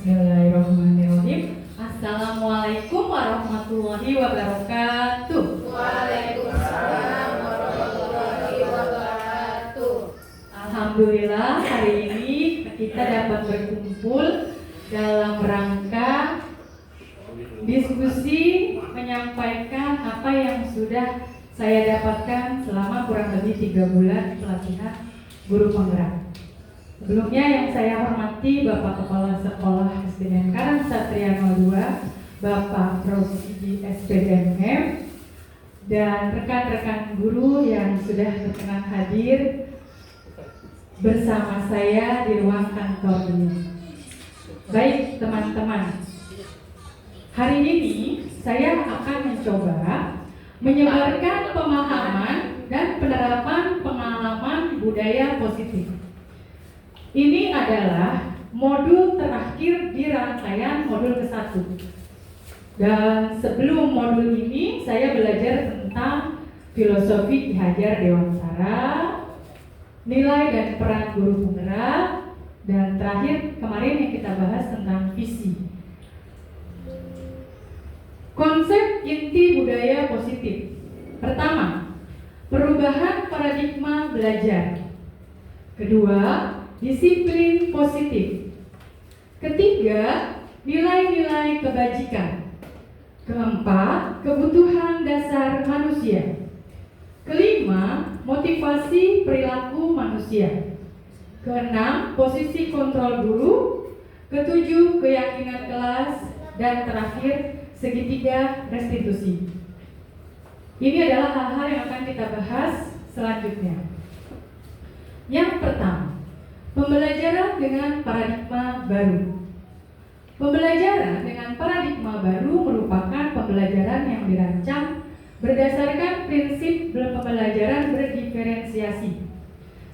Bismillahirrahmanirrahim. Assalamualaikum warahmatullahi wabarakatuh. Waalaikumsalam warahmatullahi wabarakatuh. Alhamdulillah hari ini kita dapat berkumpul dalam rangka diskusi menyampaikan apa yang sudah saya dapatkan selama kurang lebih 3 bulan pelatihan guru penggerak. Sebelumnya yang saya hormati Bapak Kepala Sekolah SDN Karangsatria 02, Bapak Prof. SPDM, dan rekan-rekan guru yang sudah berkenan hadir bersama saya di ruang kantor ini. Baik teman-teman, hari ini saya akan mencoba menyebarkan pemahaman dan penerapan pengalaman budaya positif. Ini adalah modul terakhir di rangkaian modul ke-1. Dan sebelum modul ini saya belajar tentang filosofi Ki Hajar Dewantara, nilai dan peran guru penggerak, dan terakhir kemarin yang kita bahas tentang visi. Konsep inti budaya positif. Pertama, perubahan paradigma belajar. Kedua, disiplin positif. Ketiga, nilai-nilai kebajikan. Keempat, kebutuhan dasar manusia. Kelima, motivasi perilaku manusia. Keenam, posisi kontrol guru. Ketujuh, keyakinan kelas. Dan terakhir, segitiga restitusi. Ini adalah hal-hal yang akan kita bahas selanjutnya. Yang pertama, pembelajaran dengan paradigma baru. Pembelajaran dengan paradigma baru merupakan pembelajaran yang dirancang berdasarkan prinsip pembelajaran berdiferensiasi,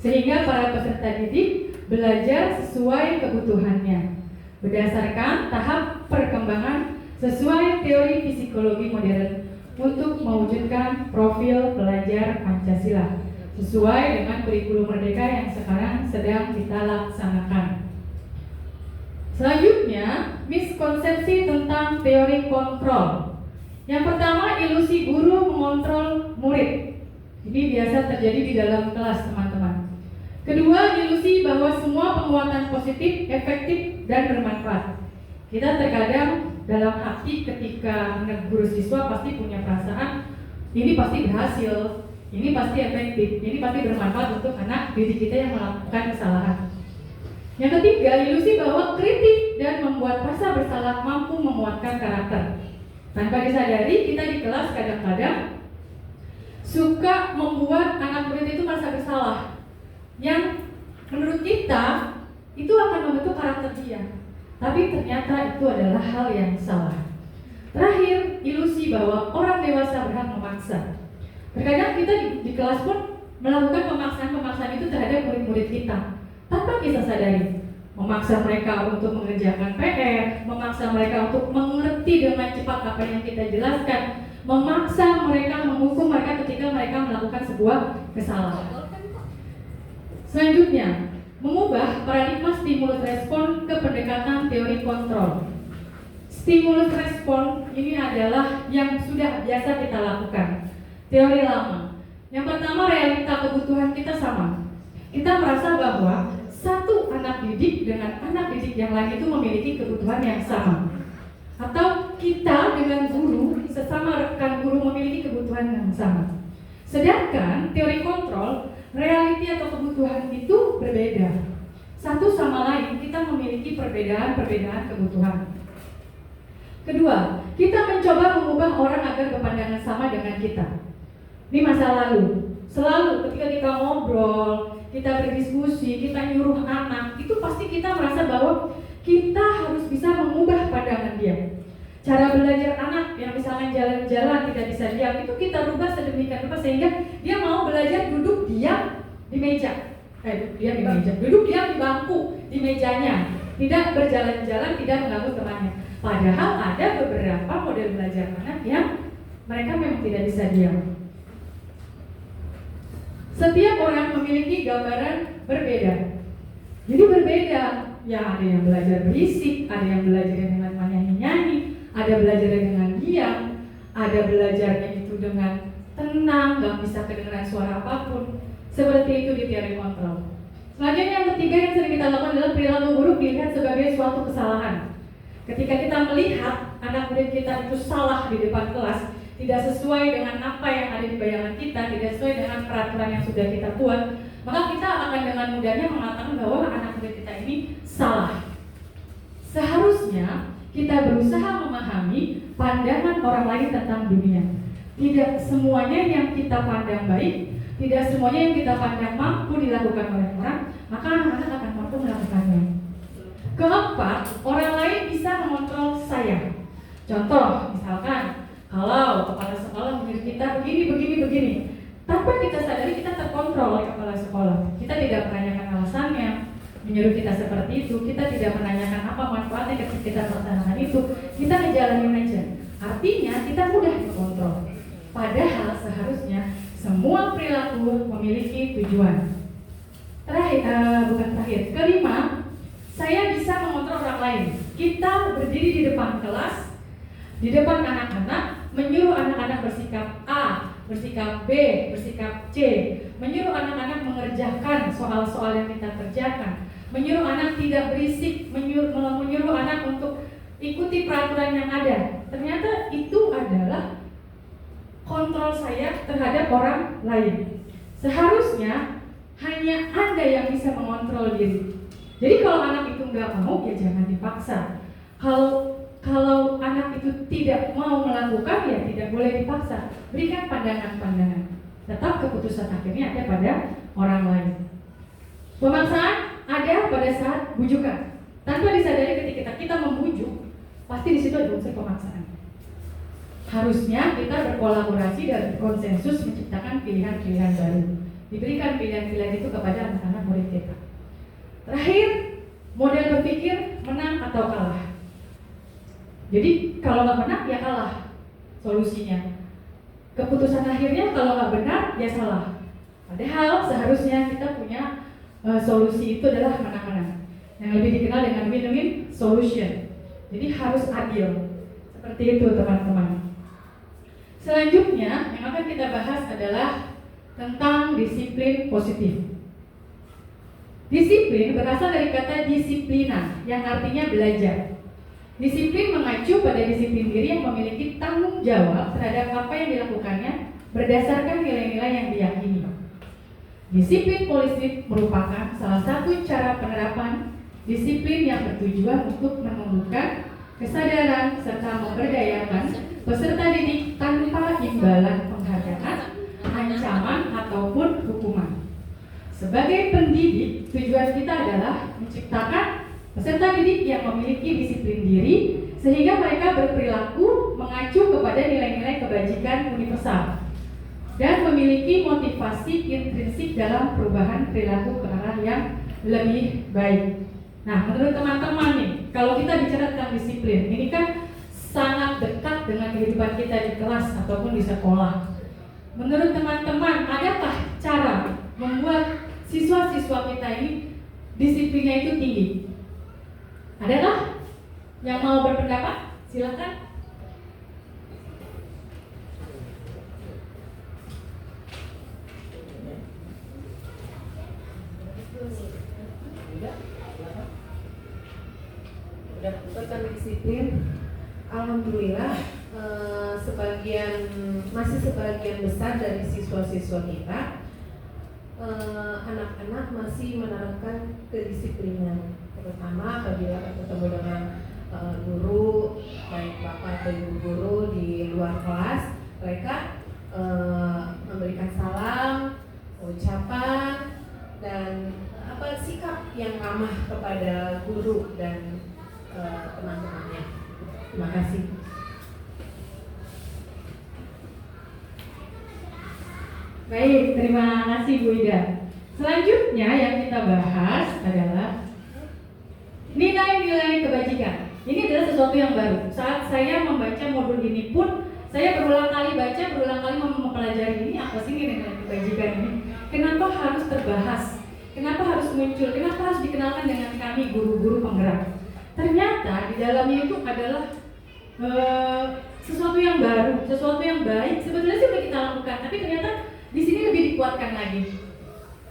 sehingga para peserta didik belajar sesuai kebutuhannya, berdasarkan tahap perkembangan sesuai teori psikologi modern untuk mewujudkan profil pelajar Pancasila sesuai dengan kurikulum merdeka yang sekarang sedang kita laksanakan. Selanjutnya, miskonsepsi tentang teori kontrol. Yang pertama, ilusi guru mengontrol murid. Ini biasa terjadi di dalam kelas, teman-teman. Kedua, ilusi bahwa semua penguatan positif, efektif, dan bermanfaat. Kita terkadang dalam hati ketika menegur siswa pasti punya perasaan, ini pasti berhasil, ini pasti efektif, ini pasti bermanfaat untuk anak didik kita yang melakukan kesalahan. Yang ketiga, ilusi bahwa kritik dan membuat rasa bersalah mampu menguatkan karakter. Tanpa disadari, kita di kelas kadang-kadang suka membuat anak murid itu merasa bersalah, yang menurut kita itu akan membentuk karakter dia. Tapi ternyata itu adalah hal yang salah. Terakhir, ilusi bahwa orang dewasa berhak memaksa. Terkadang kita di kelas pun melakukan pemaksaan-pemaksaan itu terhadap murid-murid kita tanpa kita sadari. Memaksa mereka untuk mengerjakan PR, memaksa mereka untuk mengerti dengan cepat apa yang kita jelaskan, memaksa mereka, menghukum mereka ketika mereka melakukan sebuah kesalahan. Selanjutnya, mengubah paradigma stimulus respon ke pendekatan teori kontrol. Stimulus respon ini adalah yang sudah biasa kita lakukan. Teori lama. Yang pertama, realita kebutuhan kita sama. Kita merasa bahwa satu anak didik dengan anak didik yang lain itu memiliki kebutuhan yang sama. Atau kita dengan guru, sesama rekan guru memiliki kebutuhan yang sama. Sedangkan teori kontrol, realiti atau kebutuhan itu berbeda. Satu sama lain kita memiliki perbedaan-perbedaan kebutuhan. Kedua, kita mencoba mengubah orang agar berpandangan sama dengan kita. Ini masa lalu. Selalu ketika kita ngobrol, kita berdiskusi, kita nyuruh anak, itu pasti kita merasa bahwa kita harus bisa mengubah pandangan dia. Cara belajar anak yang misalkan jalan-jalan tidak bisa diam, itu kita rubah sedemikian rupa sehingga dia mau belajar duduk diam di meja. Duduk diam di bangku di mejanya, tidak berjalan-jalan, tidak mengganggu temannya. Padahal ada beberapa model belajar anak yang mereka memang tidak bisa diam. Setiap orang memiliki gambaran berbeda. Jadi berbeda Ya ada yang belajar berisik, ada yang belajar dengan nyanyi-nyanyi, ada belajar dengan diam, ada belajarnya itu dengan tenang, gak bisa kedengeran suara apapun. Seperti itu di teori kontrol. Selanjutnya yang ketiga yang sering kita lakukan adalah perilaku buruk dilihat sebagai suatu kesalahan. Ketika kita melihat anak murid kita itu salah di depan kelas, tidak sesuai dengan apa yang ada di bayangan kita, tidak sesuai dengan peraturan yang sudah kita buat, maka kita akan dengan mudahnya mengatakan bahwa anak murid kita ini salah. Seharusnya kita berusaha memahami pandangan orang lain tentang dunia. Tidak semuanya yang kita pandang baik, tidak semuanya yang kita pandang mampu dilakukan oleh orang, maka anak-anak akan mampu melakukannya. Keempat, orang lain bisa mengontrol saya. Contoh, misalkan kalau kepala sekolah menyuruh kita begini, tanpa kita sadari kita terkontrol oleh kepala sekolah. Kita tidak menanyakan alasannya, menyuruh kita seperti itu, kita tidak menanyakan apa manfaatnya ketika kita melaksanakan itu, kita ngejalanin aja. Artinya kita mudah dikontrol. Padahal seharusnya semua perilaku memiliki tujuan. Kelima, saya bisa mengontrol orang lain. Kita berdiri di depan kelas, di depan anak-anak, menyuruh anak-anak bersikap A, bersikap B, bersikap C, menyuruh anak-anak mengerjakan soal-soal yang kita kerjakan, menyuruh anak tidak berisik, menyuruh anak untuk ikuti peraturan yang ada. Ternyata itu adalah kontrol saya terhadap orang lain. Seharusnya hanya Anda yang bisa mengontrol diri. Jadi kalau anak itu nggak mau, ya jangan dipaksa. Kalau anak itu tidak mau melakukan, ya tidak boleh dipaksa. Berikan pandangan-pandangan. Tetap keputusan akhirnya ada pada orang lain. Pemaksaan ada pada saat bujukan. Tanpa disadari ketika kita membujuk, pasti di situ ada unsur pemaksaan. Harusnya kita berkolaborasi dan konsensus menciptakan pilihan-pilihan baru. Diberikan pilihan-pilihan itu kepada anak-anak murid kita. Terakhir, model berpikir menang atau kalah. Jadi kalau nggak menang ya kalah solusinya. Keputusan akhirnya kalau nggak benar ya salah. Padahal seharusnya kita punya solusi itu adalah menang-menang. Yang lebih dikenal dengan win-win solution. Jadi harus adil. Seperti itu teman-teman. Selanjutnya yang akan kita bahas adalah tentang disiplin positif. Disiplin berasal dari kata disiplina yang artinya belajar. Disiplin mengacu pada disiplin diri yang memiliki tanggung jawab terhadap apa yang dilakukannya berdasarkan nilai-nilai yang diyakini. Disiplin positif merupakan salah satu cara penerapan disiplin yang bertujuan untuk menumbuhkan kesadaran serta memberdayakan peserta didik tanpa imbalan penghargaan, ancaman ataupun hukuman. Sebagai pendidik, tujuan kita adalah menciptakan peserta didik yang memiliki disiplin diri sehingga mereka berperilaku mengacu kepada nilai-nilai kebajikan universal dan memiliki motivasi intrinsik dalam perubahan perilaku ke arah yang lebih baik. Nah, menurut teman-teman nih, kalau kita bicara tentang disiplin, ini kan sangat dekat dengan kehidupan kita di kelas ataupun di sekolah. Menurut teman-teman, adakah cara membuat siswa-siswa kita ini disiplinnya itu tinggi? Adakah yang mau berpendapat? Silakan. Tentang disiplin, alhamdulillah masih sebagian besar dari siswa-siswa kita anak-anak masih menerapkan kedisiplinan, terutama apabila bertemu dengan guru, baik bapak atau ibu guru di luar kelas, mereka memberikan salam, ucapan dan sikap yang ramah kepada guru dan teman-temannya. Terima kasih. Baik, terima kasih Bu Ida. Selanjutnya yang kita bahas adalah nilai-nilai kebajikan. Ini adalah sesuatu yang baru. Saat saya membaca modul ini pun, saya berulang kali baca, berulang kali mempelajari ini apa sih nilai-nilai kebajikan ini. Kenapa harus terbahas Kenapa harus muncul? Kenapa harus dikenalkan dengan kami guru-guru penggerak? Ternyata di dalamnya itu adalah sesuatu yang baru, sesuatu yang baik. Sebetulnya sih sudah kita lakukan, tapi ternyata di sini lebih dikuatkan lagi.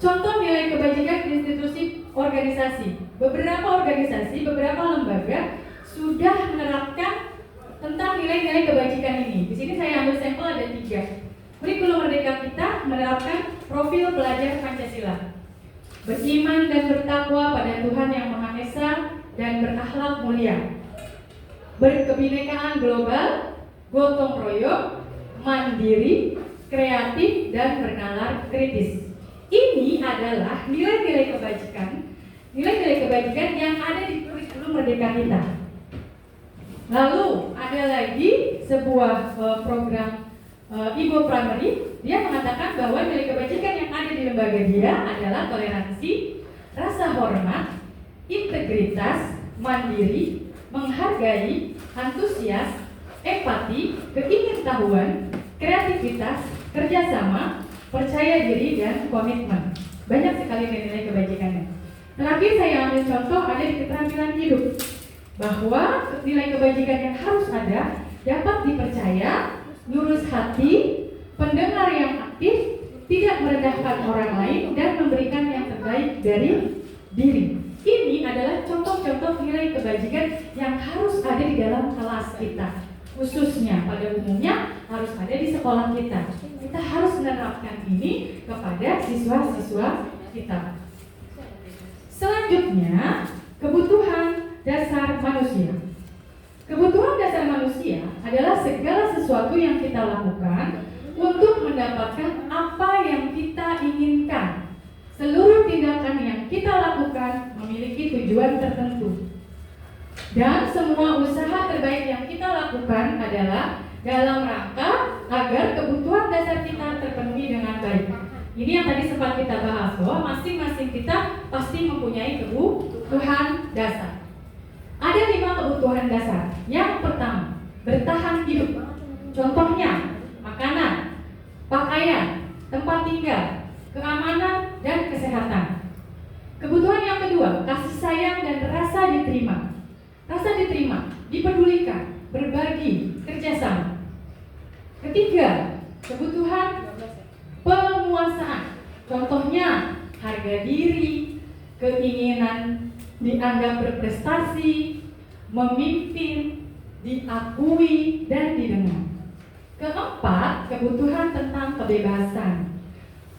Contoh nilai kebajikan di institusi organisasi. Beberapa organisasi, beberapa lembaga sudah menerapkan tentang nilai-nilai kebajikan ini. Di sini saya ambil sampel ada 3. Kurikulum Merdeka kita menerapkan profil pelajar Pancasila. Beriman dan bertakwa pada Tuhan Yang Maha Esa dan berakhlak mulia. Berkebinekaan global, gotong royong, mandiri, kreatif, dan bernalar kritis. Ini adalah nilai-nilai kebajikan yang ada di kurikulum Merdeka kita. Lalu ada lagi sebuah program Ibu Primary, dia mengatakan bahwa nilai kebajikan yang ada di lembaga dia adalah toleransi, rasa hormat, integritas, mandiri, menghargai, antusias, empati, keingintahuan, kreativitas, kerjasama, percaya diri, dan komitmen. Banyak sekali nilai kebajikannya. Terakhir saya ambil contoh ada di keterampilan hidup, bahwa nilai kebajikan yang harus ada dapat dipercaya, lurus hati, pendengar yang aktif, tidak merendahkan orang lain, dan memberikan yang terbaik dari diri. Ini adalah contoh-contoh nilai kebajikan yang harus ada di dalam kelas kita. Khususnya pada umumnya harus ada di sekolah kita. Kita harus menerapkan ini kepada siswa-siswa kita. Selanjutnya, kebutuhan dasar manusia. Kebutuhan dasar manusia adalah segala sesuatu yang kita lakukan untuk mendapatkan apa yang kita inginkan. Seluruh tindakan yang kita lakukan memiliki tujuan tertentu. Dan semua usaha terbaik yang kita lakukan adalah dalam rangka agar kebutuhan dasar kita terpenuhi dengan baik. Ini yang tadi sempat kita bahas, bahwa masing-masing kita pasti mempunyai kebutuhan dasar. Ada 5 kebutuhan dasar. Yang pertama, bertahan hidup. Contohnya, makanan, pakaian, tempat tinggal, keamanan, dan kesehatan. Kebutuhan yang kedua, kasih sayang dan rasa diterima. Rasa diterima, dipedulikan, berbagi, kerjasama. Ketiga, kebutuhan penguasaan. Contohnya, harga diri, keinginan dianggap berprestasi, memimpin, diakui, dan didengar. Keempat, kebutuhan tentang kebebasan.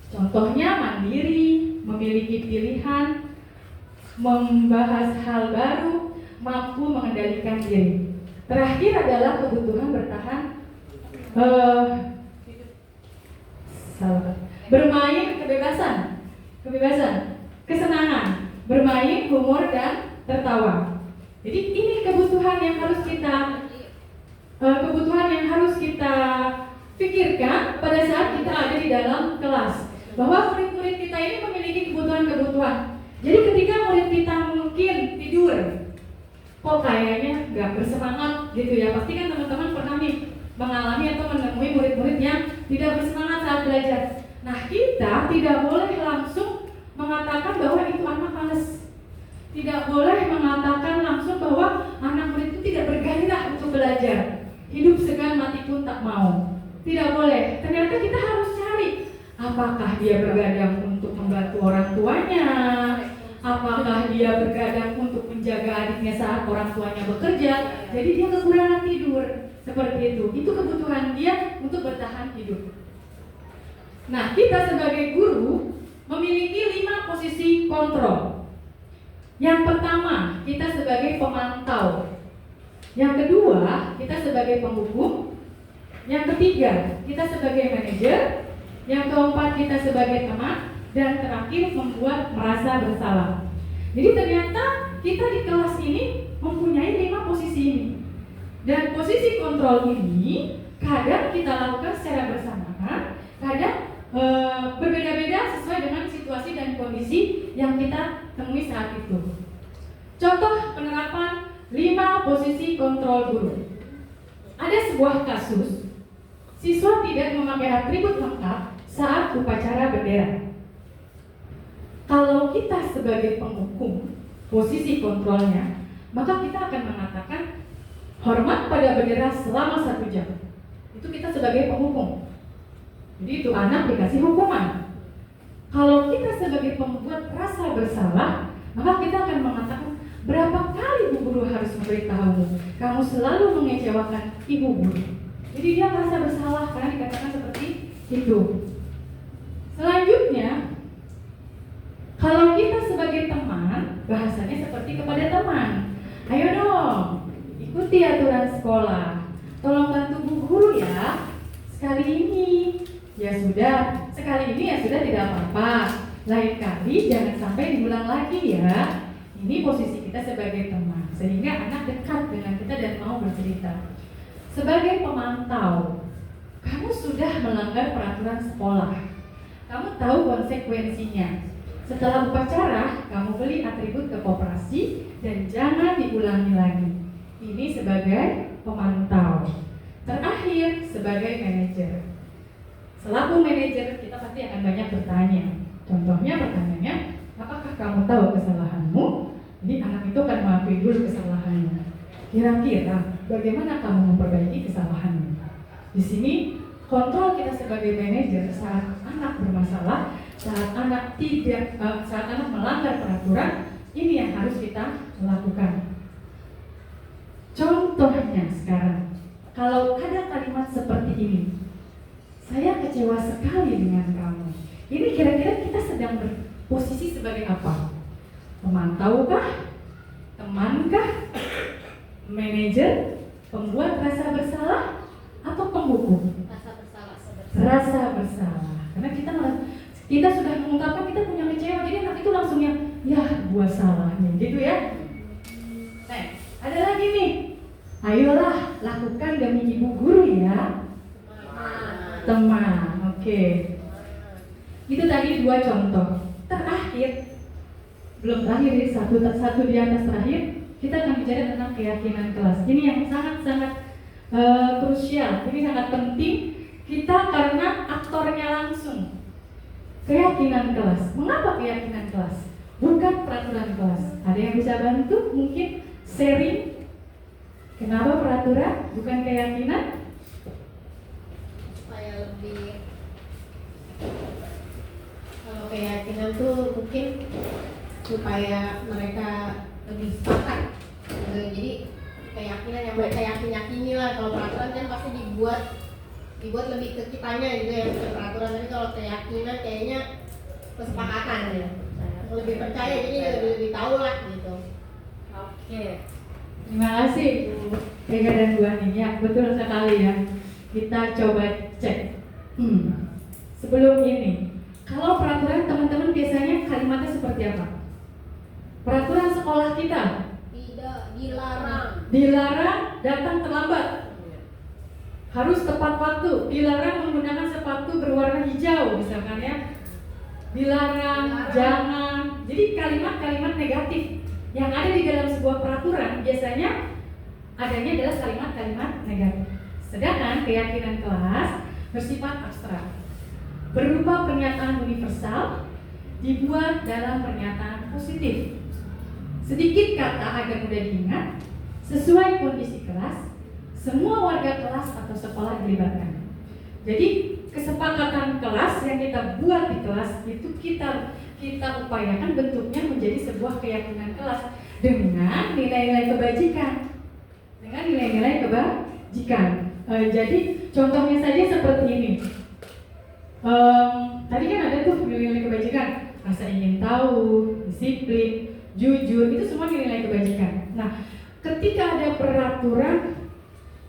Contohnya mandiri, memiliki pilihan, membahas hal baru, mampu mengendalikan diri. Terakhir adalah kebutuhan bermain, kebebasan, kesenangan, bermain, humor, dan tertawa. Jadi ini kebutuhan yang harus kita pikirkan pada saat kita ada di dalam kelas, bahwa murid-murid kita ini memiliki kebutuhan-kebutuhan. Jadi ketika murid kita mungkin tidur, kok kayaknya nggak bersemangat gitu ya, pasti kan teman-teman pernah nih mengalami atau menemui murid-murid yang tidak bersemangat saat belajar. Nah, kita tidak boleh langsung mengatakan bahwa itu anak malas. Tidak boleh mengatakan langsung bahwa anak murid itu tidak bergairah untuk belajar. Hidup segan mati pun tak mau. Tidak boleh. Ternyata kita harus cari, apakah dia bergadang untuk membantu orang tuanya, apakah dia bergadang untuk menjaga adiknya saat orang tuanya bekerja, jadi dia kekurangan tidur. Seperti itu kebutuhan dia untuk bertahan hidup. Nah, kita sebagai guru memiliki 5 posisi kontrol. Yang pertama, kita sebagai pemantau. Yang kedua, kita sebagai penghukum. Yang ketiga, kita sebagai manajer. Yang keempat, kita sebagai teman. Dan terakhir, membuat merasa bersalah. Jadi ternyata kita di kelas ini mempunyai 5 posisi ini. Dan posisi kontrol ini kadang kita lakukan secara bersamaan, kadang berbeda-beda sesuai dengan situasi dan kondisi yang kita temui saat itu. Contoh penerapan 5 posisi kontrol guru. Ada sebuah kasus, siswa tidak memakai atribut lengkap saat upacara bendera. Kalau kita sebagai penghukum, posisi kontrolnya, maka kita akan mengatakan hormat pada bendera selama 1 jam. Itu kita sebagai penghukum. Jadi itu anak dikasih hukuman. Kalau kita sebagai pembuat rasa bersalah, maka kita akan mengatakan berapa kali bu guru harus memberitahumu, kamu selalu mengecewakan ibu guru. Jadi dia merasa bersalah karena dikatakan seperti itu. Selanjutnya, kalau kita sebagai teman, bahasanya seperti kepada teman. Ayo dong, ikuti aturan sekolah. Tolong bantu bu guru ya. Sekali ini, ya sudah. Sekali ini ya sudah, tidak apa-apa. Lain kali jangan sampai diulang lagi ya. Ini posisi kita sebagai teman, sehingga anak dekat dengan kita dan mau bercerita. Sebagai pemantau, kamu sudah melanggar peraturan sekolah. Kamu tahu konsekuensinya. Setelah upacara, kamu beli atribut ke koperasi dan jangan diulangi lagi. Ini sebagai pemantau. Terakhir, sebagai manajer. Selaku manajer, kita pasti akan banyak bertanya. Contohnya pertanyaannya, apakah kamu tahu kesalahanmu? Jadi anak itu akan mengakui dulu kesalahannya. Kira-kira bagaimana kamu memperbaiki kesalahanmu? Di sini kontrol kita sebagai manajer saat anak bermasalah, saat anak melanggar peraturan, ini yang harus kita lakukan. Contohnya sekarang, kalau ada kalimat seperti ini, saya kecewa sekali dengan kamu. Ini kira-kira kita sedang berposisi sebagai apa? Pemantau kah? Temankah? Manajer? Pembuat rasa bersalah? Atau penghukum? Rasa bersalah. Karena kita sudah mengungkapkan kita punya kecewa, jadi anak itu langsung yang, ya gua salah nih, gitu ya. Nah, ada lagi nih. Ayolah, lakukan demi ibu guru ya. Teman, oke. Itu tadi 2 contoh. Terakhir, belum terakhir, satu di atas terakhir, kita akan bicara tentang keyakinan kelas. Ini yang sangat-sangat krusial. Ini sangat penting kita karena aktornya langsung. Keyakinan kelas. Mengapa keyakinan kelas? Bukan peraturan kelas. Ada yang bisa bantu? Mungkin sharing. Kenapa peraturan bukan keyakinan? Supaya lebih, kalau keyakinan tuh mungkin supaya mereka lebih sepakat. Jadi keyakinan yang mereka yakini lah. Kalau peraturan kan pasti dibuat lebih ke kitanya gitu ya, ke peraturan. Tapi kalau keyakinan kayaknya kesepakatan ya. Lebih percaya, jadi lebih tahu lah gitu. Oke. Terima kasih Bu Vega dan Bu Ani. Ya, betul sekali ya. Kita coba cek. Sebelum ini, kalau peraturan teman-teman biasanya kalimatnya seperti apa? Peraturan sekolah kita Tidak dilarang. Dilarang datang terlambat. Harus tepat waktu. Dilarang menggunakan sepatu berwarna hijau misalkan ya. Dilarang, jangan. Jadi kalimat-kalimat negatif yang ada di dalam sebuah peraturan biasanya adanya adalah kalimat-kalimat negatif. Sedangkan keyakinan kelas bersifat abstrak, berupa pernyataan universal dibuat dalam pernyataan positif. Sedikit kata agar mudah diingat, sesuai kondisi kelas, semua warga kelas atau sekolah dilibatkan. Jadi kesepakatan kelas yang kita buat di kelas itu kita upayakan bentuknya menjadi sebuah keyakinan kelas dengan nilai-nilai kebajikan. Jadi contohnya saja seperti ini. Tadi kan ada tuh nilai-nilai kebajikan, rasa ingin tahu, disiplin, jujur, itu semua nilai kebajikan. Nah, ketika ada peraturan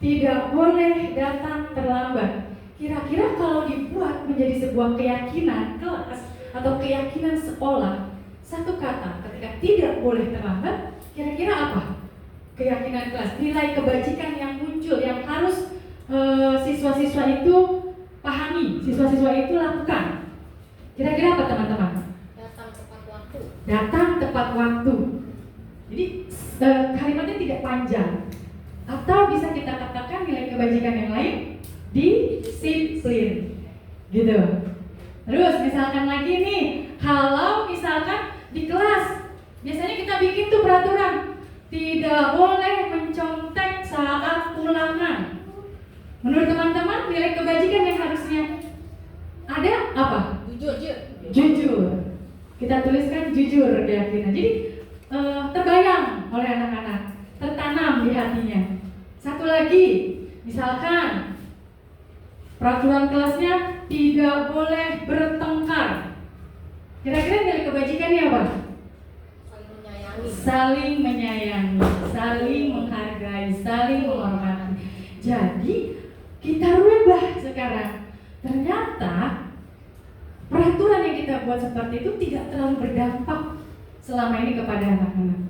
tidak boleh datang terlambat, kira-kira kalau dibuat menjadi sebuah keyakinan kelas atau keyakinan sekolah, satu kata ketika tidak boleh terlambat, kira-kira apa? Keyakinan kelas, nilai kebajikan yang muncul yang harus siswa-siswa itu pahami, siswa-siswa itu lakukan. Kira-kira apa teman-teman? Datang tepat waktu. Datang tepat waktu. Jadi kalimatnya tidak panjang. Atau bisa kita katakan nilai kebajikan yang lain, disiplin. Gitu. Terus misalkan lagi nih, kalau misalkan Menurut teman-teman, nilai kebajikan yang harusnya ada apa? Jujur. Kita tuliskan jujur keyakinan. Jadi terbayang oleh anak-anak, tertanam di hatinya. Satu lagi, misalkan peraturan kelasnya tidak boleh bertengkar. Kira-kira nilai kebajikannya apa? Saling menyayangi, saling menghargai, saling menghormati. Jadi kita rubah sekarang. Ternyata peraturan yang kita buat seperti itu tidak terlalu berdampak selama ini kepada anak-anak.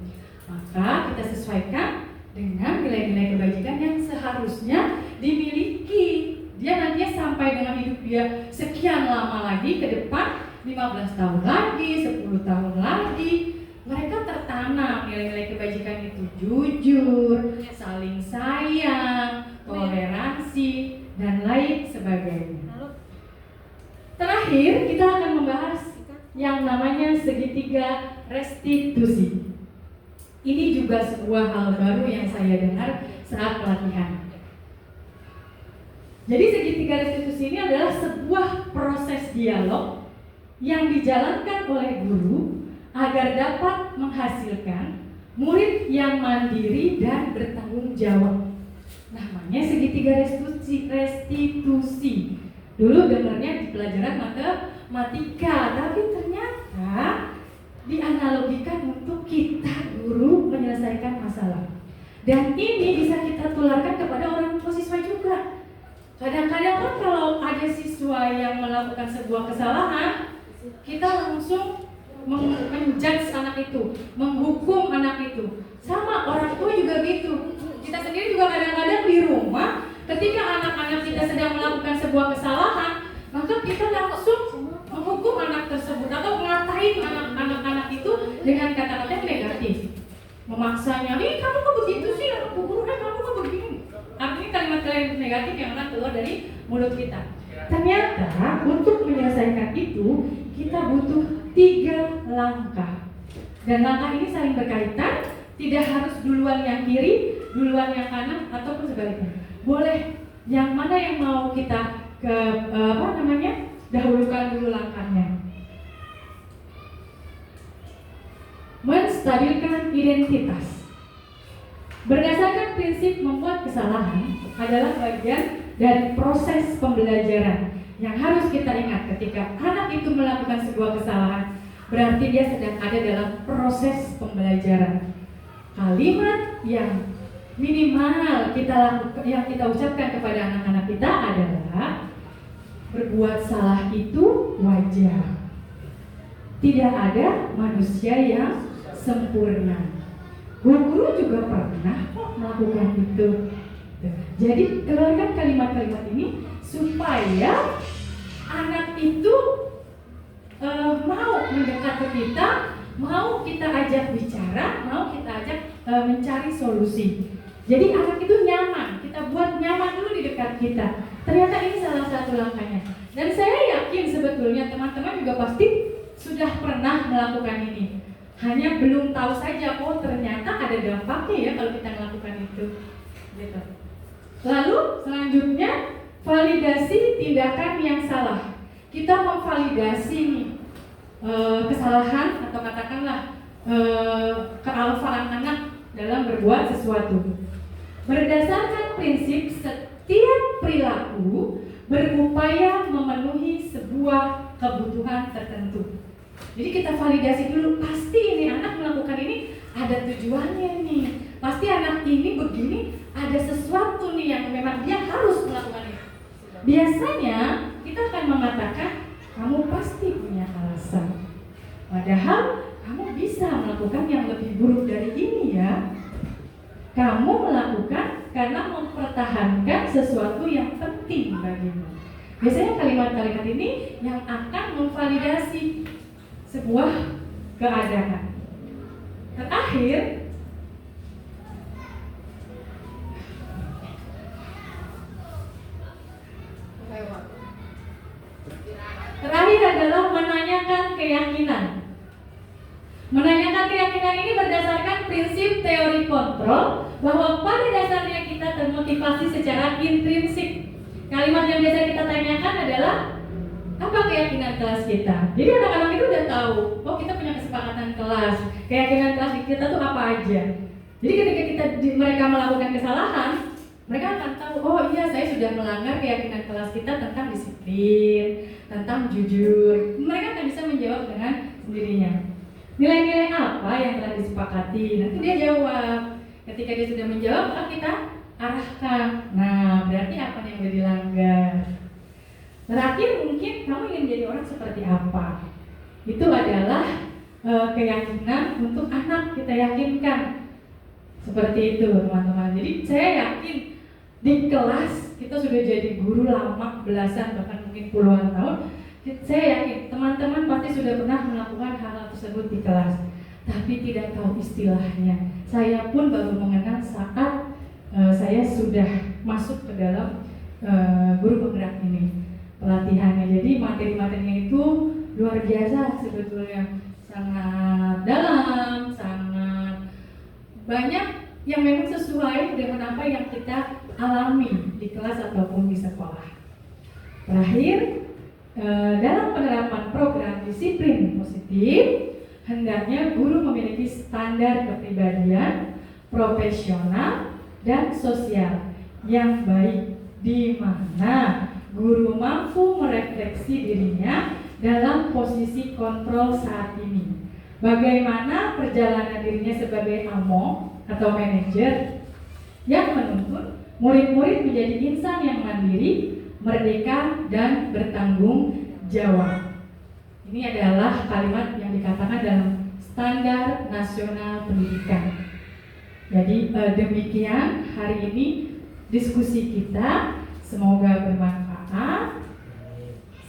Maka kita sesuaikan dengan nilai-nilai kebajikan yang seharusnya dimiliki. Dia nantinya sampai dengan hidup dia sekian lama lagi ke depan, 15 tahun lagi, 10 tahun lagi, mereka tertanam nilai-nilai kebajikan itu. Jujur, saling sayang, toleransi, dan lain sebagainya. Terakhir, kita akan membahas yang namanya segitiga restitusi. Ini juga sebuah hal baru yang saya dengar saat pelatihan. Jadi segitiga restitusi ini adalah sebuah proses dialog yang dijalankan oleh guru agar dapat menghasilkan murid yang mandiri dan bertanggung jawab. Namanya segitiga restitusi. Dulu dengarnya di pelajaran matematika, tapi ternyata dianalogikan untuk kita guru menyelesaikan masalah. Dan ini bisa kita tularkan kepada orang tua siswa juga. Kadang-kadang kan kalau ada siswa yang melakukan sebuah kesalahan, kita langsung menjudge anak itu, menghukum anak itu. Sama orang tua juga gitu. Kita sendiri juga kadang-kadang di rumah, ketika anak-anak kita sedang melakukan sebuah kesalahan, maka kita langsung menghukum anak tersebut atau ngatain anak-anak itu dengan kata-kata yang negatif, memaksanya, kamu kok begitu sih, aku guru, kamu kok begini. Artinya kalimat-kalimat negatif yang akan keluar dari mulut kita. Ternyata untuk menyelesaikan itu kita butuh 3 langkah. Dan langkah ini saling berkaitan, tidak harus duluan yang kiri, duluan yang kanan, ataupun sebaliknya. Boleh yang mana yang mau kita dahulukan dulu langkahnya. Menstabilkan identitas. Berdasarkan prinsip membuat kesalahan adalah bagian dari proses pembelajaran yang harus kita ingat ketika anak itu melakukan sebuah kesalahan, berarti dia sedang ada dalam proses pembelajaran. Kalimat yang minimal yang kita ucapkan kepada anak-anak kita adalah berbuat salah itu wajar. Tidak ada manusia yang sempurna. Guru juga pernah kok melakukan itu. Jadi keluarkan kalimat-kalimat ini supaya anak itu mau mendekat ke kita, mau kita ajak bicara, mau kita ajak mencari solusi. Jadi anak itu nyaman, kita buat nyaman dulu di dekat kita. Ternyata ini salah satu langkahnya. Dan saya yakin sebetulnya teman-teman juga pasti sudah pernah melakukan ini. Hanya belum tahu saja, oh ternyata ada dampaknya ya kalau kita melakukan itu. Gitu. Lalu selanjutnya validasi tindakan yang salah. Kita memvalidasi nih kesalahan atau katakanlah kealfaan anak dalam berbuat sesuatu. Berdasarkan prinsip setiap perilaku berupaya memenuhi sebuah kebutuhan tertentu. Jadi kita validasi dulu, pasti ini anak melakukan ini ada tujuannya nih. Pasti anak ini begini ada sesuatu nih yang memang dia harus melakukan ini. Biasanya kita akan mengatakan kamu pasti punya alasan. Padahal kamu bisa melakukan yang lebih buruk dari ini ya. Kamu melakukan karena mempertahankan sesuatu yang penting bagimu. Biasanya kalimat-kalimat ini yang akan memvalidasi sebuah keadaan. Terakhir adalah menanyakan keyakinan. Menanyakan keyakinan ini berdasarkan prinsip teori kontrol bahwa pada dasarnya kita termotivasi secara intrinsik. Kalimat yang biasa kita tanyakan adalah apa keyakinan kelas kita. Jadi anak-anak itu udah tahu, oh kita punya kesepakatan kelas, keyakinan kelas kita tuh apa aja. Jadi ketika mereka melakukan kesalahan, mereka akan tahu, oh iya saya sudah melanggar keyakinan kelas kita tentang disiplin, tentang jujur. Mereka akan bisa menjawab dengan sendirinya. Nilai-nilai apa yang telah disepakati? Nanti dia jawab. Ketika dia sudah menjawab, maka kita arahkan. Nah, berarti apa yang sudah dilanggar? Terakhir mungkin kamu ingin menjadi orang seperti apa? Itu adalah keyakinan untuk anak kita yakinkan. Seperti itu teman-teman. Jadi saya yakin di kelas kita sudah jadi guru lama belasan bahkan mungkin puluhan tahun. Saya yakin teman-teman pasti sudah pernah melakukan hal tersebut di kelas, tapi tidak tahu istilahnya. Saya pun baru mengenal saat saya sudah masuk ke dalam guru penggerak ini, pelatihannya. Jadi materi-materinya itu luar biasa sebetulnya, sangat dalam, sangat banyak yang memang sesuai dengan apa yang kita alami di kelas ataupun di sekolah. Terakhir, dalam penerapan program disiplin positif, hendaknya guru memiliki standar kepribadian, profesional, dan sosial yang baik, di mana guru mampu merefleksi dirinya dalam posisi kontrol saat ini. Bagaimana perjalanan dirinya sebagai AMO atau manajer yang menuntun murid-murid menjadi insan yang mandiri, merdeka, dan bertanggung jawab. Ini adalah kalimat yang dikatakan dalam Standar Nasional Pendidikan. Jadi demikian hari ini diskusi kita, semoga bermanfaat.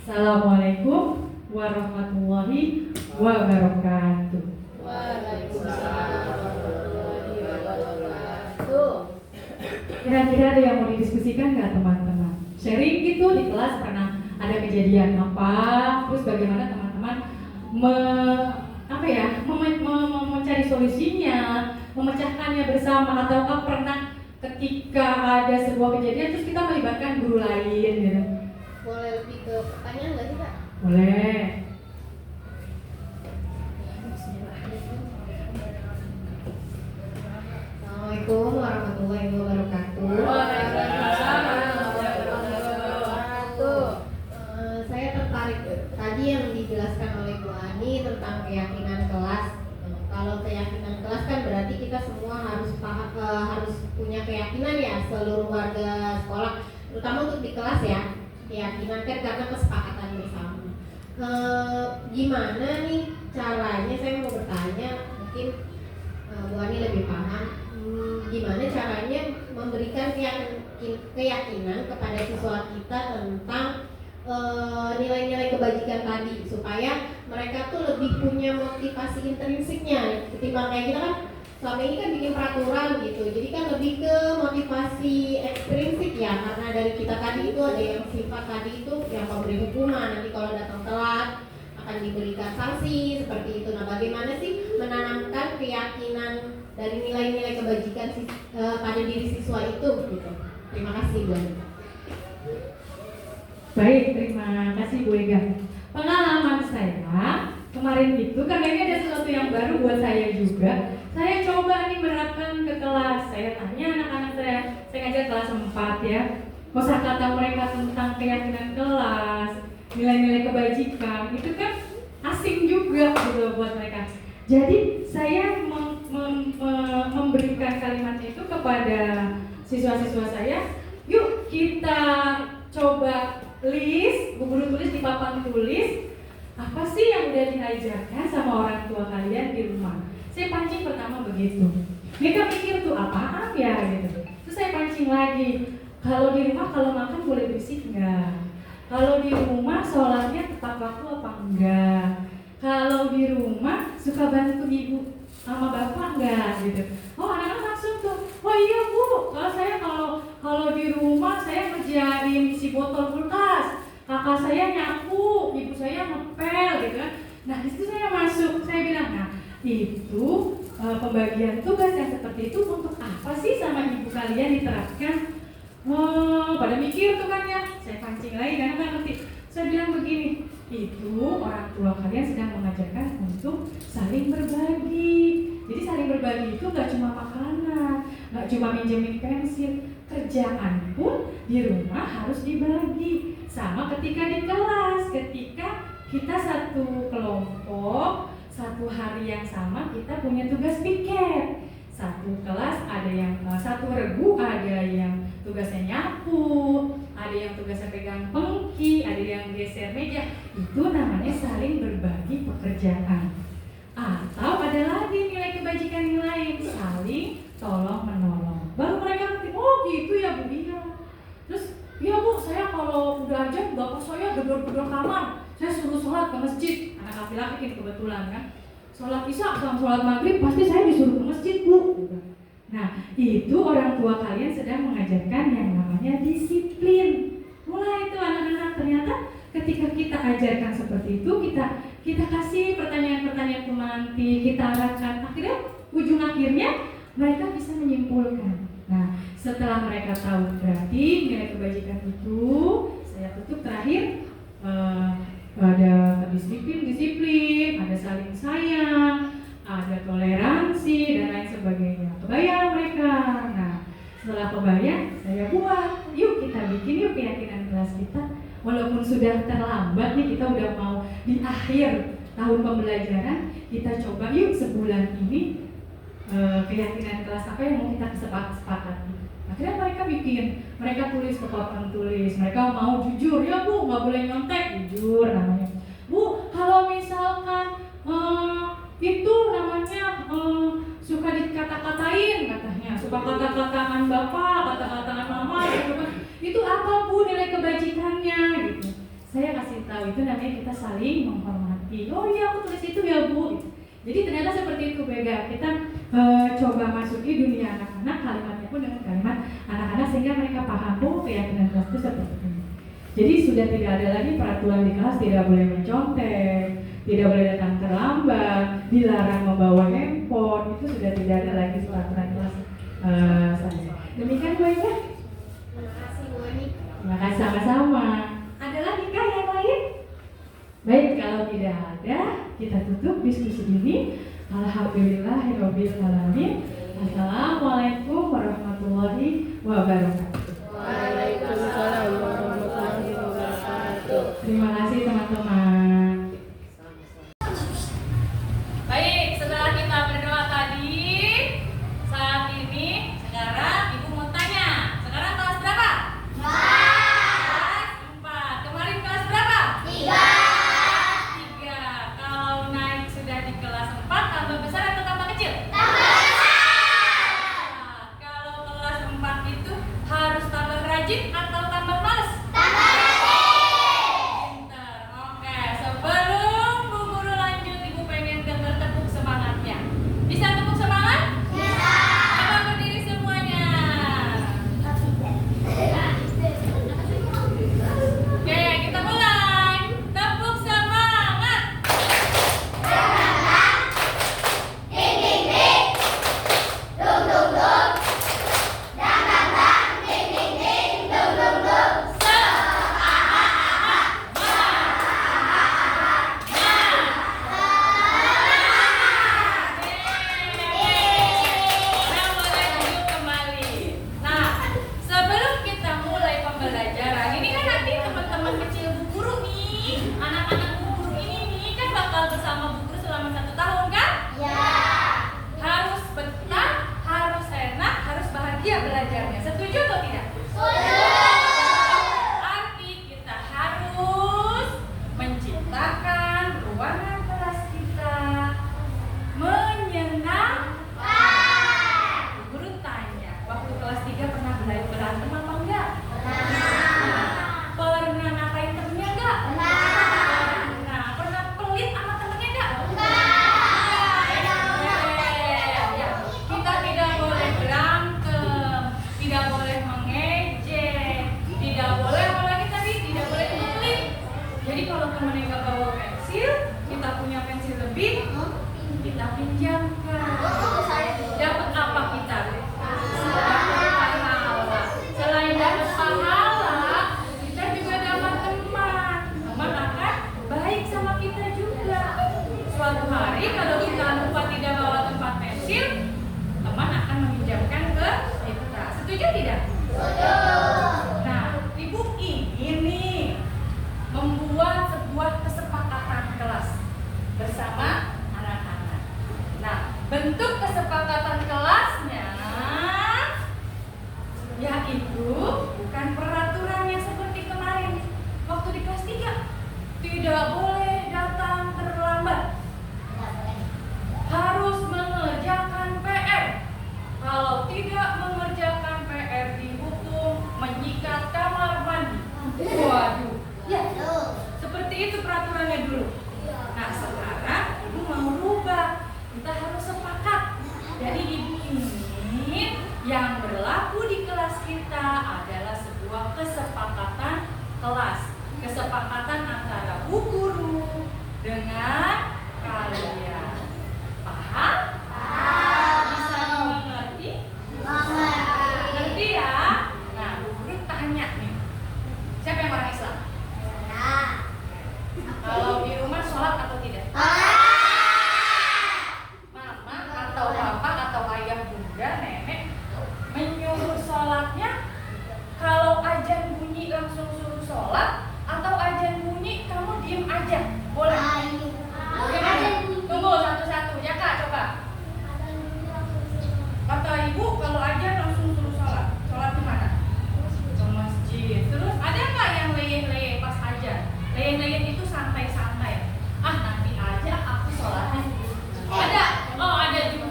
Assalamualaikum warahmatullahi wabarakatuh. Waalaikumsalam warahmatullahi wabarakatuh. Kira-kira ada yang mau didiskusikan nggak teman-teman? Sharing gitu di kelas pernah ada kejadian apa? Terus bagaimana teman-teman mencari solusinya, memecahkannya bersama, ataukah pernah ketika ada sebuah kejadian terus kita melibatkan guru lain gitu? Boleh lebih ke pertanyaan nggak sih Kak? Boleh. Assalamualaikum warahmatullahi wabarakatuh. Saya tertarik tadi yang dijelaskan oleh Bu Ani tentang keyakinan kelas. Kalau keyakinan kelas kan berarti kita semua harus punya keyakinan ya, seluruh warga sekolah, terutama untuk di kelas ya. Keyakinan kan karena kesepakatan bersama. Gimana nih caranya? Saya mau bertanya, mungkin Bu Ani lebih paham. Gimana caranya memberikan keyakinan kepada siswa kita tentang nilai-nilai kebajikan tadi, supaya mereka tuh lebih punya motivasi intrinsiknya ketimbang kayak kita kan selama ini kan bikin peraturan gitu, jadi kan lebih ke motivasi ekstrinsik ya, karena dari kita tadi itu ada yang sifat tadi itu yang memberi hukuman, nanti kalau datang telat akan diberikan sanksi seperti itu. Nah, bagaimana sih menanamkan keyakinan dari nilai-nilai kebajikan pada diri siswa itu gitu. Terima kasih Bu. Baik, terima kasih Bu Ega. Pengalaman saya kemarin itu, karena ini ada sesuatu yang baru buat saya juga. Saya coba nih menerapkan ke kelas. Saya tanya anak-anak saya ngajar kelas 4 ya. Kosakata mereka tentang keyakinan kelas, nilai-nilai kebajikan, itu kan asing juga gitu buat mereka. Jadi saya memberikan kalimat itu kepada siswa-siswa saya. Yuk kita coba list, guru tulis di papan tulis, apa sih yang udah diajarkan sama orang tua kalian di rumah. Saya pancing pertama begitu. Mereka pikir tuh apaan ya gitu. Terus saya pancing lagi, kalau di rumah kalau makan boleh berisik nggak? Kalau di rumah sholatnya tepat waktu apa enggak? Kalau di rumah suka bantu ibu sama bapak enggak gitu. Oh, anak-anak langsung tuh, oh iya Bu, kalau di rumah saya ngerjain isi botol kulkas, kakak saya nyapu, ibu saya ngepel gitu kan. Nah, di situ saya masuk, saya bilang, nah itu pembagian tugas yang seperti itu untuk apa sih sama ibu kalian diterapkan? Pada mikir tuh kan ya, saya pancing lagi karena kan ngerti. Saya bilang begini, itu orang tua kalian sedang mengajarkan untuk saling berbagi. Jadi saling berbagi itu gak cuma makanan, gak cuma minjemin pensil, kerjaan pun di rumah harus dibagi. Sama ketika di kelas, ketika kita satu kelompok, satu hari yang sama kita punya tugas piket. Satu kelas ada yang satu regu, ada yang tugasnya nyapu, ada yang tugasnya pegang pengki, ada yang geser meja. Itu namanya saling berbagi pekerjaan. Atau ada lagi nilai kebajikan yang lain, saling tolong menolong. Baru mereka ngerti, oh gitu ya Bu, iya. Terus, iya Bu, saya kalau udah aja bapak saya gedor-gedor kamar, saya suruh sholat ke masjid. Anak laki-laki kebetulan kan, sholat isya sama sholat maghrib pasti saya disuruh ke masjid Bu. Nah, itu orang tua kalian sedang mengajarkan yang namanya disiplin. Mulai itu anak-anak, ternyata ketika kita ajarkan seperti itu, kita kasih pertanyaan-pertanyaan pemanti, kita arahkan, akhirnya mereka bisa menyimpulkan. Nah, setelah mereka tahu berarti nilai kebajikan itu, saya tutup terakhir, ada disiplin, ada saling sayang, ada toleransi dan lain sebagainya. Kebayang mereka. Nah, setelah kebayang, saya buat. Yuk kita bikin yuk keyakinan kelas kita. Walaupun sudah terlambat nih, kita udah mau di akhir tahun pembelajaran, kita coba yuk sebulan ini keyakinan kelas apa yang mau kita sepakati. Akhirnya mereka bikin, mereka tulis ke papan tulis, mereka mau jujur, ya Bu, nggak boleh nyontek, jujur namanya. Bu, kalau misalkan itu namanya suka dikata-katain katanya, suka kata-kataan bapak, kata-kataan mama gitu kan. Itu apa Bu nilai kebajikannya gitu. Saya kasih tahu itu namanya kita saling menghormati. Oh iya aku tulis itu ya Bu gitu. Jadi ternyata seperti itu Bega. Kita coba masuki dunia anak-anak, kalimatnya pun dengan kalimat anak-anak sehingga mereka paham oh keyakinan kelas itu seperti ini. Jadi sudah tidak ada lagi peraturan di kelas, tidak boleh mencontek, tidak boleh datang terlambat, dilarang membawa handphone, itu sudah tidak ada lagi peraturan kelas. Demikian Bu Ega. Terima kasih Bu Ani. Terima kasih sama-sama. Ada lagi kah yang lain? Baik, kalau tidak ada, kita tutup diskusi ini. Alhamdulillahirabbil alamin. Assalamualaikum warahmatullahi wabarakatuh. Waalaikumsalam warahmatullahi wabarakatuh. Terima kasih teman-teman. Baik, setelah kita berdoa tadi, saat ini sekarang Ibu mau tanya, sekarang kelas berapa? 4. Kemarin kelas berapa? 3. Kalau naik sudah di kelas 4, tambah besar atau tambah kecil? Tambah besar. Kalau kelas 4 itu harus itu peraturannya dulu. Nah sekarang ibu mau rubah, kita harus sepakat. Jadi ibu ingin yang berlaku di kelas kita adalah sebuah kesepakatan kelas, kesepakatan antara bu guru dengan kalian. Paham? Bisa dimengerti? Ngerti ya? Nah, bu guru tanya nih, siapa yang orang Islam? Kalau di rumah sholat atau tidak? Mama atau papa atau ayah bunda nenek menyuruh sholatnya, kalau ajan bunyi langsung suruh sholat atau ajan bunyi kamu diem aja? Boleh? Boleh? Tunggu satu-satu ya kak, coba. Kata ibu kalau ajan langsung suruh sholat, sholat di mana? Ke masjid. Terus ada nggak yang leyeh-leyeh pas ajan? Leyeh-leyeh itu santai-santai. Ah nanti aja aku sholatnya. Ada? Oh ada juga.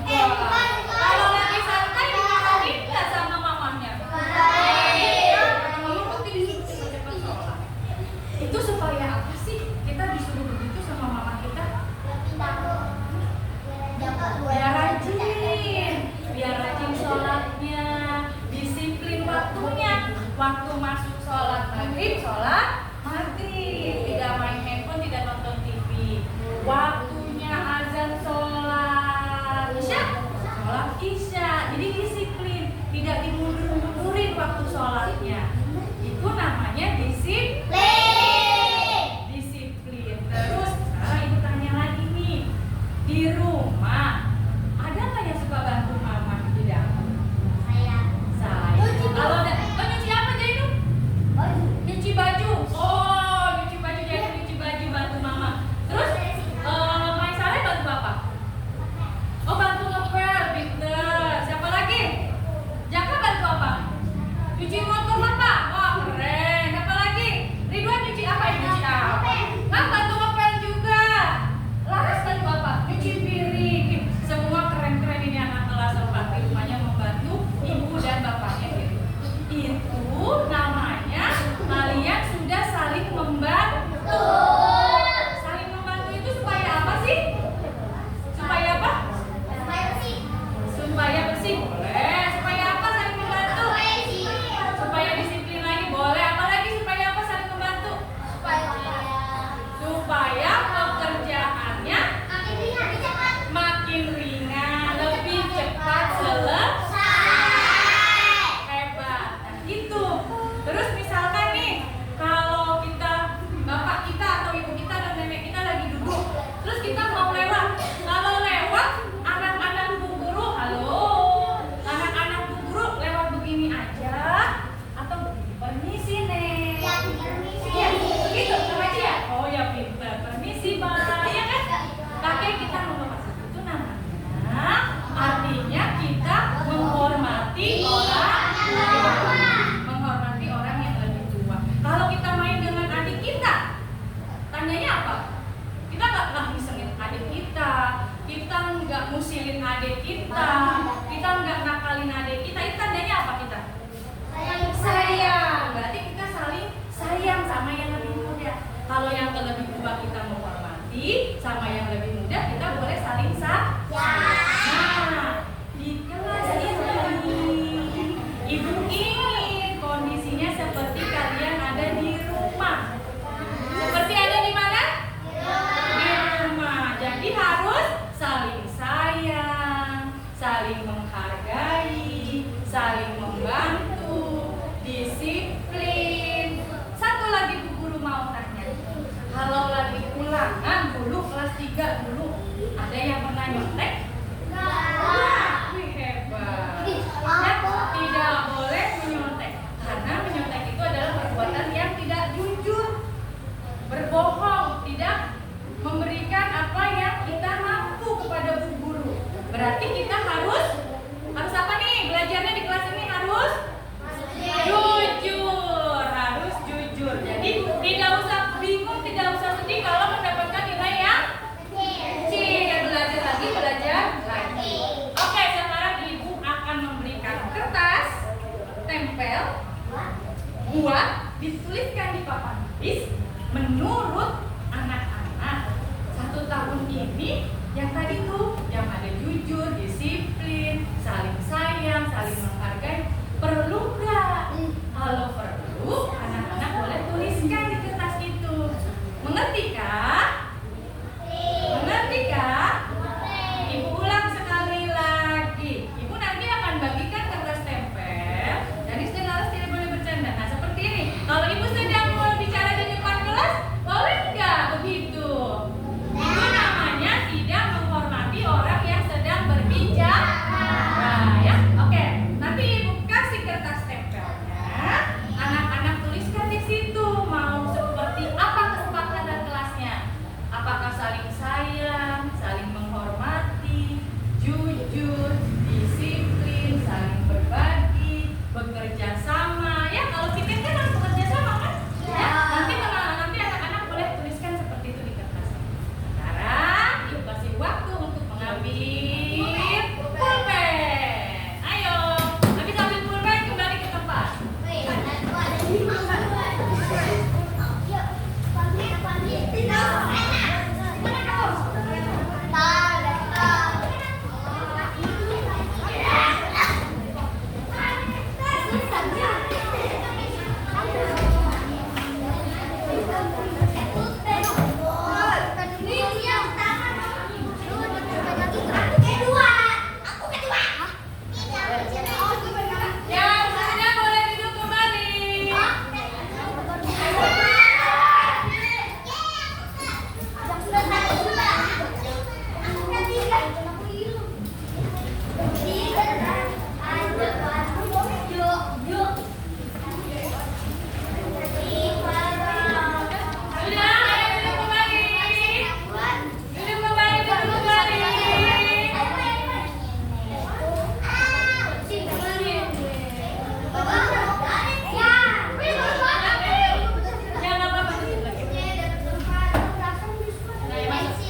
Kalau lagi santai dimarahin nggak sama mamanya? Mama pasti disuruh cepat-cepat sholat. Itu supaya apa sih kita disuruh begitu sama mama kita? Biar rajin sholatnya, disiplin waktunya. Waktu masuk sholat maghrib, sholat maghrib, tidak main handphone, tidak nonton TV. Waktunya azan sholat isya, sholat isya. Jadi disiplin, tidak dimundur-mundurin waktu sholatnya. Itu namanya disiplin. Terus sekarang ibu tanya lagi nih, di rumah ada nggak yang suka bantu mama di dapur? Saya. Kalau ada, nyuci apa Jainum? Nyuci baju. Oh, nyuci baju Jainum, nyuci baju bantu mama. Terus Mai Saleh bantu apa? Oh, bantu ngepel, pinter. Siapa lagi? Jaka bantu apa? Cuci motor Bapak. Wah, keren. Siapa lagi? Ridwan nyuci apa? Nyuci apa? Nah, bantu ngepel juga. Laras bantu apa? Nyuci piring. Semua keren-keren ini anak kelas 4. Di rumahnya membantu ibu dan bapaknya gitu. Itu namanya kalian sudah saling membantu. Saling membantu itu supaya apa sih? Supaya apa? Supaya bersih. Boleh. Supaya apa saling membantu? Supaya disiplin lagi. Boleh. Apalagi supaya apa saling membantu? Supaya pekerjaannya makin ringan, lebih cepat selesai. Hebat. Nah, itu. Terus misalkan nih, kalau kita, bapak kita atau ibu kita dan nenek kita lagi duduk, terus kita mau lewat. Kalau lewat, anak-anak bu guru, halo, anak-anak bu guru lewat begini aja atau permisi nek. Iya, begitu sama dia. Oh ya pintar. Permisi Pak, ya kan? Pakai kita menghormati itu namanya. Artinya kita menghormati orang yang lebih tua. Kalau kita main dengan adik kita, tandanya apa? Kita nggak ngisengin adik kita nggak musilin adik kita nggak nakalin adik kita. Itu tandanya apa kita? Sayang. Berarti kita saling sayang sama yang lebih muda. Kalau yang lebih tua kita menghormati, sama yang lebih muda kita boleh saling sayang. Nah, di kelas ini ibu ingin kondisinya seperti kalian ada di rumah. Seperti ada di mana? Di rumah. Jadi harus saling sayang, saling menghargai, saling membantu, disiplin. Satu lagi bu guru mau tanya, kalau lagi ulangan dulu kelas 3 dulu, ada yang pernah nyontek? Wih hebat. Ya, tidak boleh menyontek, karena menyontek itu adalah perbuatan yang tidak jujur, berbohong, tidak memberikan apa yang kita mampu kepada bu guru. Berarti kita harus apa nih? Belajarnya di kelas ini harus jujur. Jadi tidak usah bingung, tidak usah sedih kalau mendapatkan nilai yang kecil. Belajar lagi. Oke, sekarang ibu akan memberikan kertas, tempel, buat dituliskan di papan tulis menurut anak-anak 1 tahun ini yang tadi tuh yang ada jujur, disiplin, saling sayang, saling menghargai, perlu nggak? Kalau perlu, anak-anak boleh tuliskan di kertas itu. Mengerti kah? Mengerti kah? Ibu ulang sekali lagi. Ibu nanti akan bagikan kertas tempel dan istilah tidak boleh bercanda. Nah seperti ini. Kalau ibu sedang mau bicara di depan kelas, boleh nggak begitu? Itu namanya tidak menghormati orang yang sedang berbicara. Nah, ya, oke. Nanti ibu kasih kertas tempelnya. Anak-anak tuliskan di situ mau seperti apa kesepakatan kelasnya. Apakah saling sayang, saling menghormati, jujur, disiplin, saling berbagi, bekerja sama. Ya, kalau weekend kan harus bekerja sama kan? Ya. Nanti anak-anak boleh tuliskan seperti itu di kertas. Sekarang ibu kasih waktu untuk mengambil pulpen. Ayo, habis ambil pulpen kembali ke tempat. Yang sudah boleh duduk kembali. Sudah, ayo duduk kembali. Duduk kembali, duduk kembali. Ya, nggak apa-apa, duduk lagi. Nah, ya, masuk.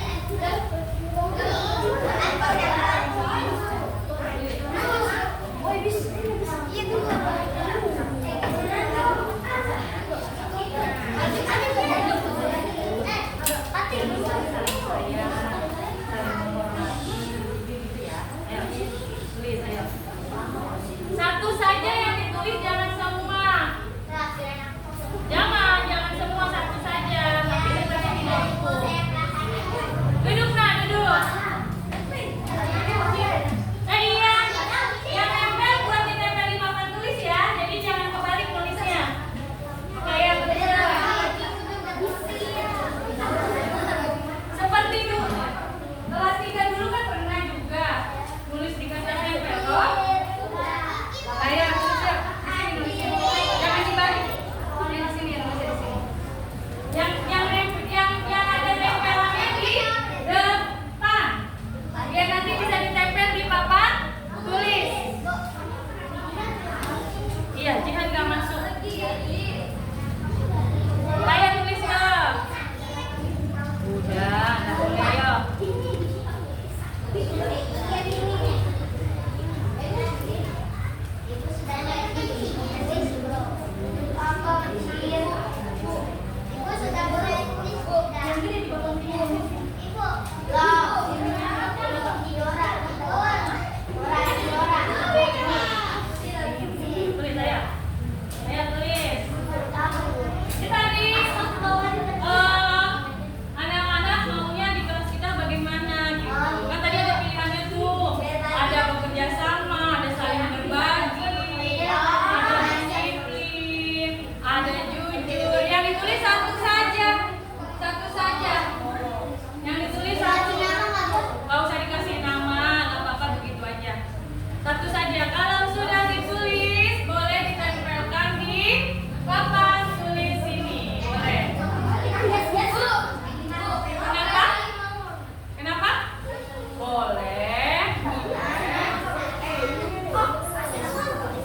Satu saja yang ditulis, jangan semua. Jangan semua, satu saja. Tapi seperti tidak cukup. Duduk nak, duduk. Iya, yang nempel buat ditempel di papan tulis ya. Jadi jangan kebalik tulisnya. Kayak betul. Seperti dulu. Kelas 3 dulu kan pernah juga tulis di kertas tempel kok. Ayo, siap. Jangan dibalik. Ini di sini, yang masih di sini. Yang ada tempelannya di depan. Biar nanti bisa ditempel di papan tulis. Iya, Jihan nggak masuk. Ayo tulis dong. Udah, nggak boleh ayo. Tulis ayo. Ayo tulis. Ini tadi anak-anak maunya di kelas kita bagaimana gitu. Kan tadi ada pilihannya tuh. Ada bekerja sama, ada saling berbagi, ada disiplin, ada jujur. Yang ditulis satu saja. Satu saja. Yang ditulis satu. Gak usah dikasih nama, gak apa-apa begitu aja. Satu saja. Kalau sudah ditulis, boleh ditempelkan di papan tulis ini. Boleh. Kenapa? Kenapa? Boleh.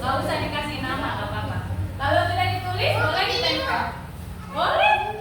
Gak usah dikasih nama, gak apa-apa. Kalau sudah ditulis, boleh ditempel. Boleh.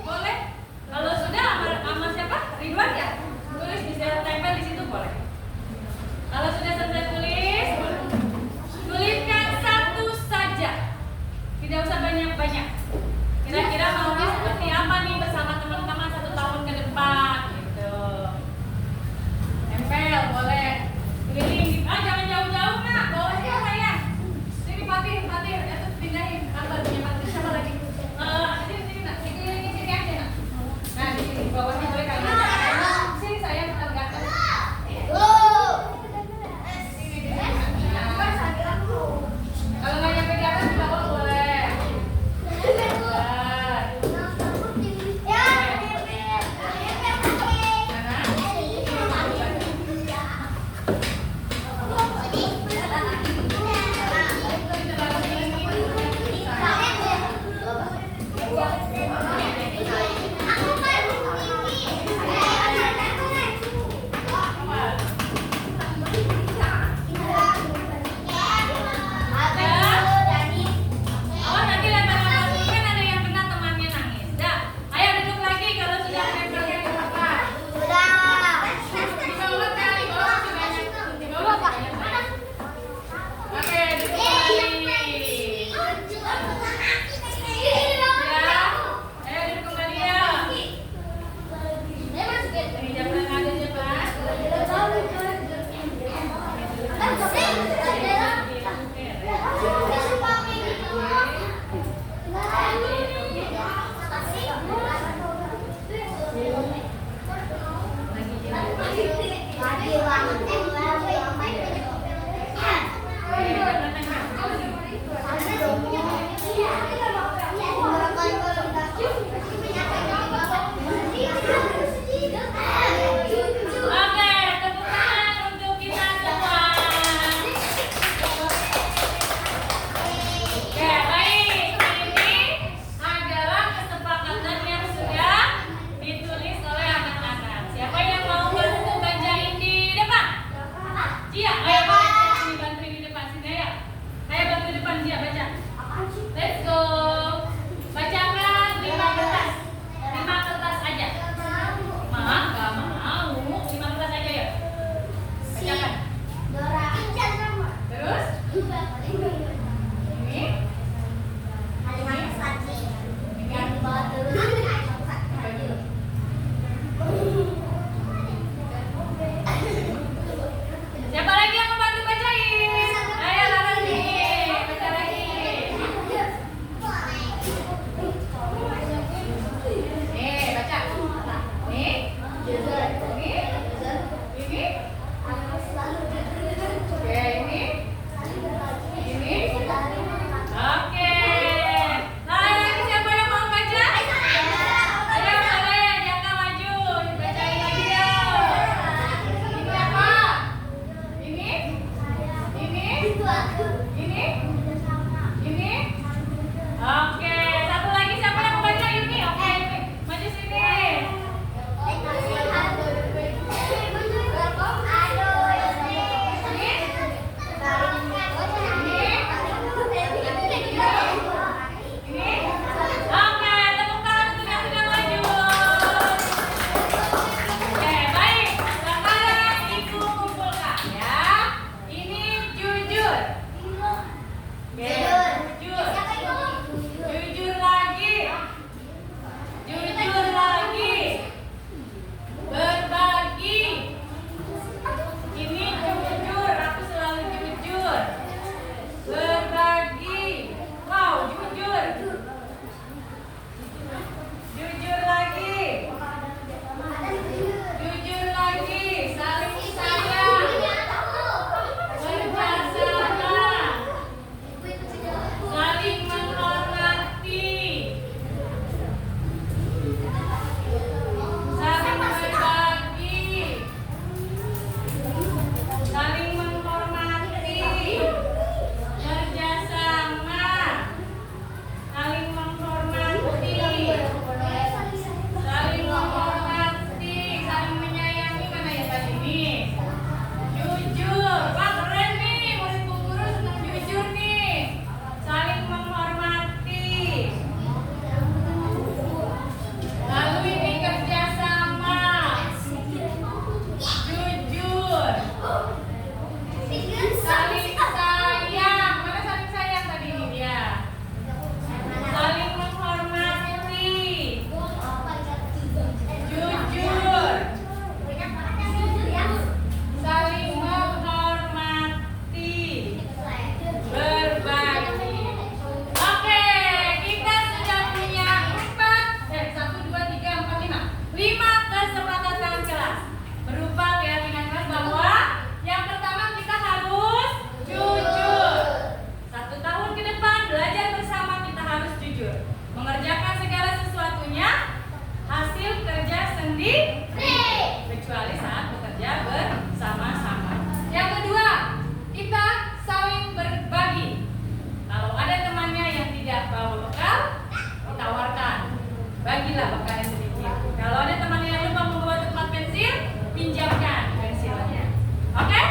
Berbagi-bagilah bekalnya sedikit. Kalau ada teman yang lupa membawa tempat pensil, pinjamkan pensilnya. Oke?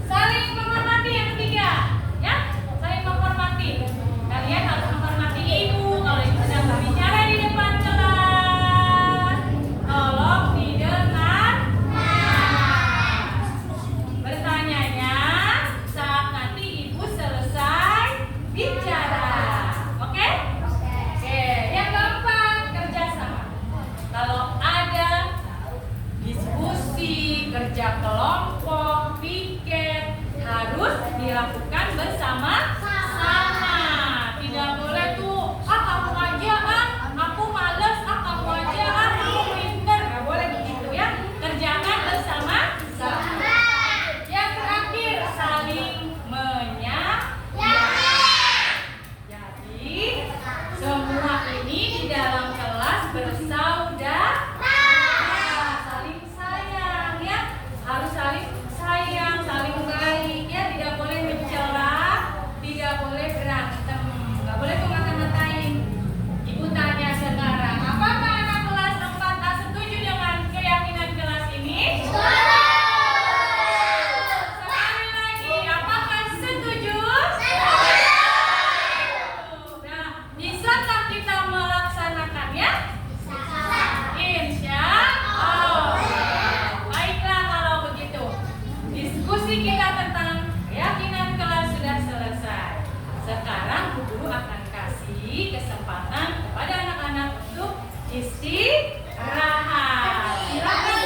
Saling menghormati yang ketiga, ya? Saling menghormati. Kalian harus menghormati ibu. Kalau ibu sedang berbicara di depan kelas, tolong didengar. Bertanyanya saat nanti ibu selesai bicara. Oke? Oke. Yang keempat, kerjasama. Kalau ada diskusi, kerja kelompok, piket, harus dilakukan bersama-sama. Tidak boleh tuh, kamu aja aku males, kamu aja aku pinter. Nggak boleh begitu ya. Kerjakan bersama-sama. Yang terakhir, saling menyayangi. Jadi semua ini di dalam kelas bersaudara, saling sayang ya, harus saling sayang, saling baik ya, tidak boleh mencela, tidak boleh berantem, nggak boleh tuh ngata-ngatain. Ibu tanya sekarang, apakah anak kelas 4A setuju dengan keyakinan kelas ini? Sekali lagi, apakah setuju? Nah, bisakah kita melaksanakannya? Insya Allah. Baiklah kalau begitu. Diskusi kita tentang keyakinan kelas sudah selesai. Sekarang Bu Guru akan kasih kesempatan kepada anak-anak untuk istirahat. Silakan